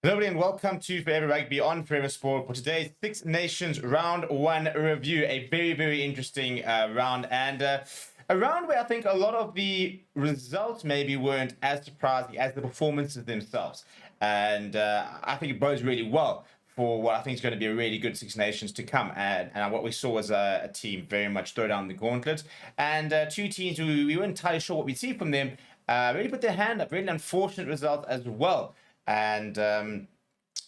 Hello and welcome to Forever Rugby on Forever Sport for today's Six Nations Round 1 review. A very interesting round, and a round where I think a lot of the results maybe weren't as surprising as the performances themselves. And I think it bodes really well for what I think is going to be a really good Six Nations to come. And what we saw was a team very much throw down the gauntlet, and two teams who we weren't entirely sure what we'd see from them really put their hand up. Really unfortunate results as well. And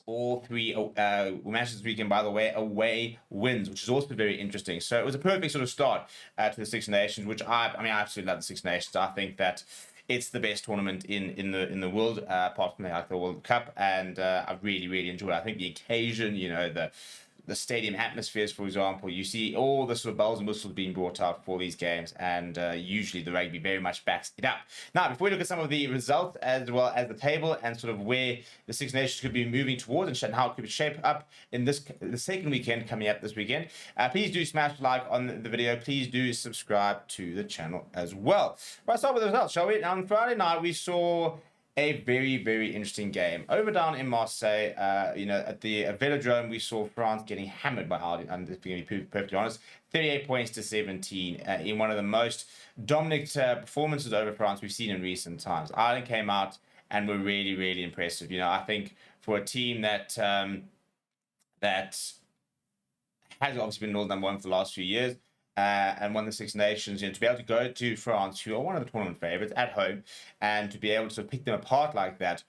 all three matches this weekend, by the way, away wins, which is also very interesting. So it was a perfect sort of start to the Six Nations, which I absolutely love the Six Nations. I think that it's the best tournament in the world, apart from the World Cup, and I really enjoyed it. I think the occasion, the stadium atmospheres, for example, you see all the sort of bells and whistles being brought out for these games, and usually the rugby very much backs it up. Now, before we look at some of the results as well as the table and sort of where the Six Nations could be moving towards and how it could shape up in the second weekend coming up this weekend, please do smash like on the video. Please do subscribe to the channel as well. Let's start with the results, shall we? Now, on Friday night, we saw a very interesting game over down in Marseille. At the Velodrome, we saw France getting hammered by Ireland. I'm just going to be perfectly honest, 38 points to 17 in one of the most dominant performances over France we've seen in recent times. Ireland came out and were really impressive. I think for a team that has obviously been world number one for the last few years, and won the Six Nations, to be able to go to France, who are one of the tournament favourites, at home, and to be able to pick them apart like that,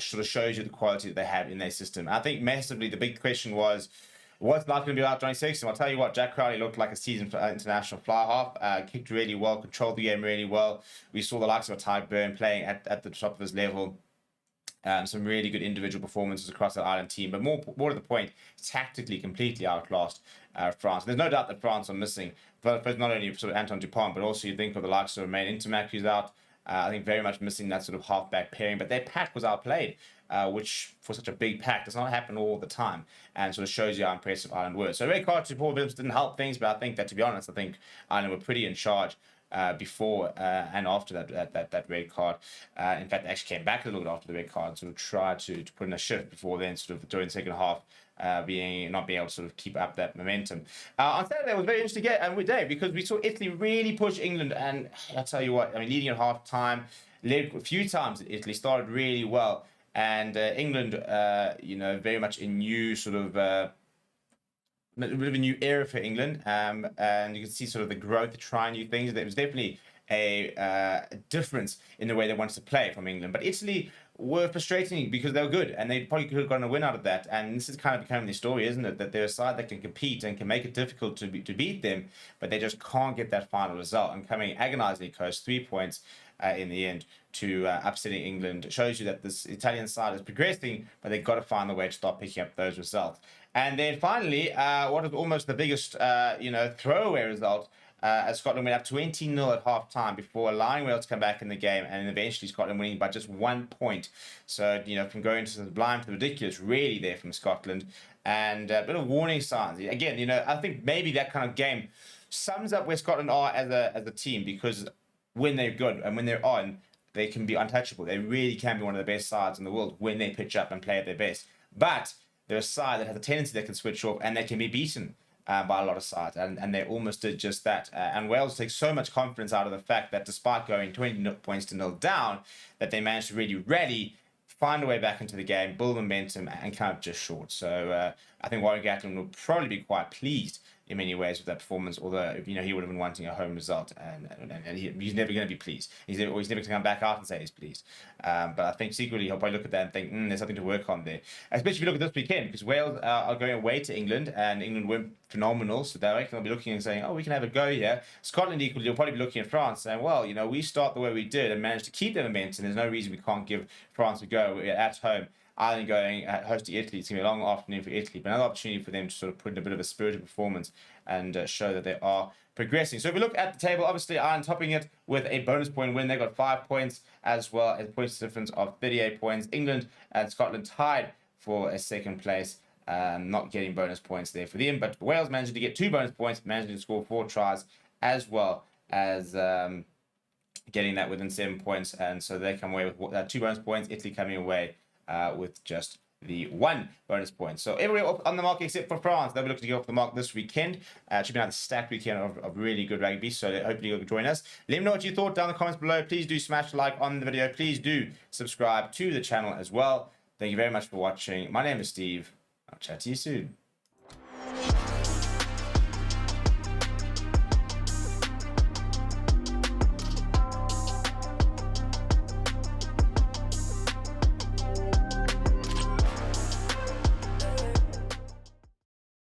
sort of shows you the quality that they have in their system. I think massively the big question was, what's life going to be like 26? And I'll tell you what, Jack Crowley looked like a seasoned international fly half, kicked really well, controlled the game really well. We saw the likes of a Ty Byrne playing at the top of his level. Some really good individual performances across the Ireland team, but more to the point, tactically completely outclassed France. There's no doubt that France are missing, but not only sort of Antoine Dupont, but also you think of the likes of Romain Intermac, who's out. I think very much missing that sort of halfback pairing, but their pack was outplayed, which for such a big pack does not happen all the time, and sort of shows you how impressive Ireland were. So red card to Paul Williams didn't help things, but I think that, to be honest, I think Ireland were pretty in charge before and after that red card. In fact, they actually came back a little bit after the red card, sort of tried to put in a shift before then, sort of during the second half, not being able to sort of keep up that momentum. On Saturday, it was a very interesting day because we saw Italy really push England, and I'll tell you what, leading at half time, led a few times. Italy started really well, and England, very much a new sort of a bit of a new era for England, and you can see sort of the growth, the trying new things. There was definitely a difference in the way they wanted to play from England, but Italy were frustrating because they were good, and they probably could have gotten a win out of that. And this is kind of becoming the story, isn't it? That they're a side that can compete and can make it difficult to beat them, but they just can't get that final result. And coming agonizingly close, 3 points in the end to upsetting England, shows you that this Italian side is progressing, but they've got to find a way to start picking up those results. And then finally, what is almost the biggest, throwaway result, as Scotland went up 20-0 at half-time before allowing Wales to come back in the game, and eventually Scotland winning by just 1 point. So, from going to the blind to the ridiculous, really there from Scotland. And a bit of warning signs. Again, I think maybe that kind of game sums up where Scotland are as a team, because when they're good and when they're on, they can be untouchable. They really can be one of the best sides in the world when they pitch up and play at their best. But they're a side that has a tendency they can switch off, and they can be beaten by a lot of sides, and they almost did just that. And Wales takes so much confidence out of the fact that despite going 20 points to 0 down, that they managed to really rally, find a way back into the game, build momentum, and come up just short. So I think Warren Gatland will probably be quite pleased in many ways with that performance, although he would have been wanting a home result, and he's never going to be pleased. He's never going to come back out and say he's pleased. But I think secretly he'll probably look at that and think, there's something to work on there. Especially if you look at this weekend, because Wales are going away to England, and England weren't phenomenal, so they'll be looking and saying, we can have a go here. Scotland equally, you'll probably be looking at France saying, well, we start the way we did and managed to keep the momentum. There's no reason we can't give France a go. We're at home. Ireland going hosting Italy. It's going to be a long afternoon for Italy, but another opportunity for them to sort of put in a bit of a spirited performance and show that they are progressing. So if we look at the table, obviously Ireland topping it with a bonus point win. They got 5 points, as well as points difference of 38 points. England and Scotland tied for a second place, not getting bonus points there for them. But Wales managing to get 2 bonus points, managing to score 4 tries, as well as getting that within 7 points. And so they come away with 2 bonus points. Italy coming away with just the 1 bonus point. So everywhere on the mark except for France, they'll be looking to get off the mark this weekend. It should be another stacked weekend of really good rugby, so hopefully you'll join us. Let me know what you thought down in the comments below. Please do smash like on the video. Please do subscribe to the channel as well. Thank you very much for watching. My name is Steve. I'll chat to you soon.